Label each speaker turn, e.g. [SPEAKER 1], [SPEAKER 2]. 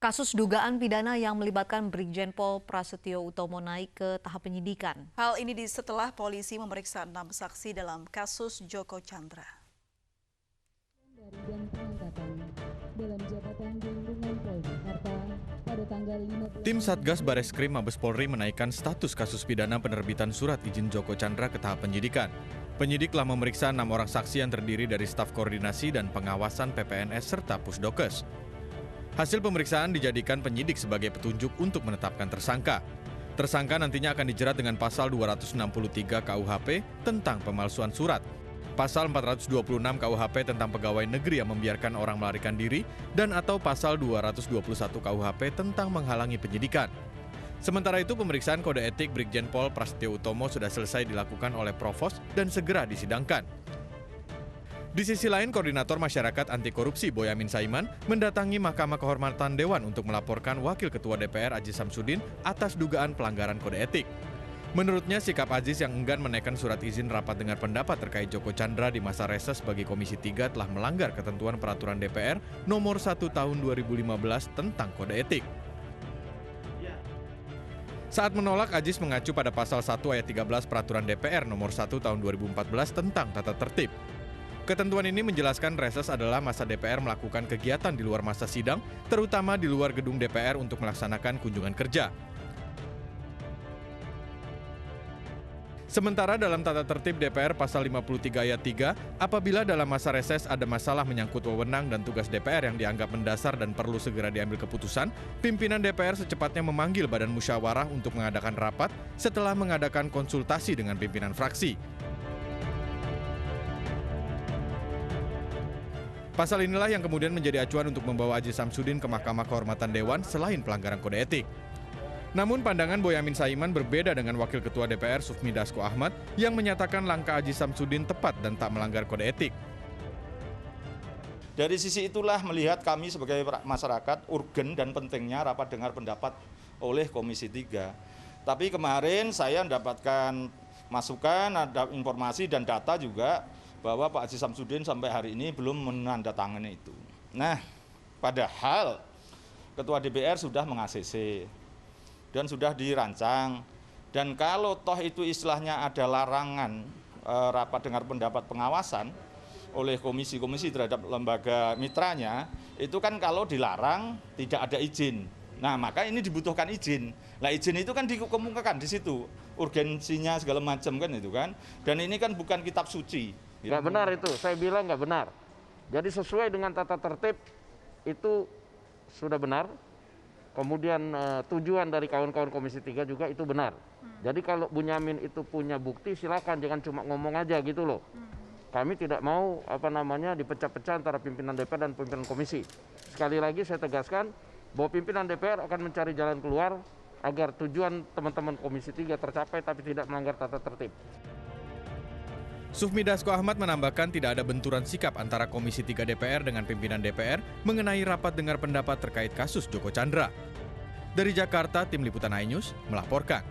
[SPEAKER 1] Kasus dugaan pidana yang melibatkan Brigjen Pol Prasetyo Utomo naik ke tahap penyidikan.
[SPEAKER 2] Hal ini setelah polisi memeriksa 6 saksi dalam kasus Joko Chandra.
[SPEAKER 3] Tim Satgas Bareskrim Mabes Polri menaikkan status kasus pidana penerbitan surat izin Joko Chandra ke tahap penyidikan. Penyidik telah memeriksa 6 orang saksi yang terdiri dari staf koordinasi dan pengawasan PPNS serta Pusdokes. Hasil pemeriksaan dijadikan penyidik sebagai petunjuk untuk menetapkan tersangka. Tersangka nantinya akan dijerat dengan pasal 263 KUHP tentang pemalsuan surat, pasal 426 KUHP tentang pegawai negeri yang membiarkan orang melarikan diri, dan atau pasal 221 KUHP tentang menghalangi penyidikan. Sementara itu, pemeriksaan kode etik Brigjen Pol Prasetyo Utomo sudah selesai dilakukan oleh Provos dan segera disidangkan. Di sisi lain, Koordinator Masyarakat Anti Korupsi Boyamin Saiman mendatangi Mahkamah Kehormatan Dewan untuk melaporkan Wakil Ketua DPR Aziz Samsudin atas dugaan pelanggaran kode etik. Menurutnya, sikap Aziz yang enggan menaikkan surat izin rapat dengar pendapat terkait Joko Chandra di masa reses bagi Komisi 3 telah melanggar ketentuan Peraturan DPR Nomor 1 Tahun 2015 tentang kode etik. Saat menolak, Aziz mengacu pada pasal 1 ayat 13 Peraturan DPR Nomor 1 Tahun 2014 tentang tata tertib. Ketentuan ini menjelaskan reses adalah masa DPR melakukan kegiatan di luar masa sidang, terutama di luar gedung DPR untuk melaksanakan kunjungan kerja. Sementara dalam tata tertib DPR pasal 53 ayat 3, apabila dalam masa reses ada masalah menyangkut wewenang dan tugas DPR yang dianggap mendasar dan perlu segera diambil keputusan, pimpinan DPR secepatnya memanggil badan musyawarah untuk mengadakan rapat setelah mengadakan konsultasi dengan pimpinan fraksi. Pasal inilah yang kemudian menjadi acuan untuk membawa Aziz Samsudin ke Mahkamah Kehormatan Dewan selain pelanggaran kode etik. Namun pandangan Boyamin Saiman berbeda dengan Wakil Ketua DPR Sufmi Dasko Ahmad yang menyatakan langkah Aziz Samsudin tepat dan tak melanggar kode etik.
[SPEAKER 4] Dari sisi itulah melihat kami sebagai masyarakat urgen dan pentingnya rapat dengar pendapat oleh Komisi 3. Tapi kemarin saya mendapatkan masukan, ada informasi dan data juga bahwa Pak Aziz Samsudin sampai hari ini belum menandatangani itu. Nah, padahal Ketua DPR sudah meng-ACC dan sudah dirancang. Dan kalau toh itu istilahnya ada larangan rapat dengar pendapat pengawasan oleh komisi-komisi terhadap lembaga mitranya, itu kan kalau dilarang tidak ada izin. Nah, maka ini dibutuhkan izin. Nah, izin itu kan dikemukakan di situ, urgensinya segala macam kan itu kan. Dan ini kan bukan kitab suci.
[SPEAKER 5] Nggak benar itu, saya bilang nggak benar. Jadi sesuai dengan tata tertib itu sudah benar. Kemudian tujuan dari kawan-kawan Komisi 3 juga itu benar. Jadi kalau Bunyamin itu punya bukti silakan, jangan cuma ngomong aja gitu loh. Kami tidak mau dipecah-pecah antara pimpinan DPR dan pimpinan komisi. Sekali lagi saya tegaskan bahwa pimpinan DPR akan mencari jalan keluar agar tujuan teman-teman Komisi 3 tercapai tapi tidak melanggar tata tertib.
[SPEAKER 3] Sufmi Dasko Ahmad menambahkan tidak ada benturan sikap antara Komisi 3 DPR dengan pimpinan DPR mengenai rapat dengar pendapat terkait kasus Joko Chandra. Dari Jakarta, Tim Liputan iNews melaporkan.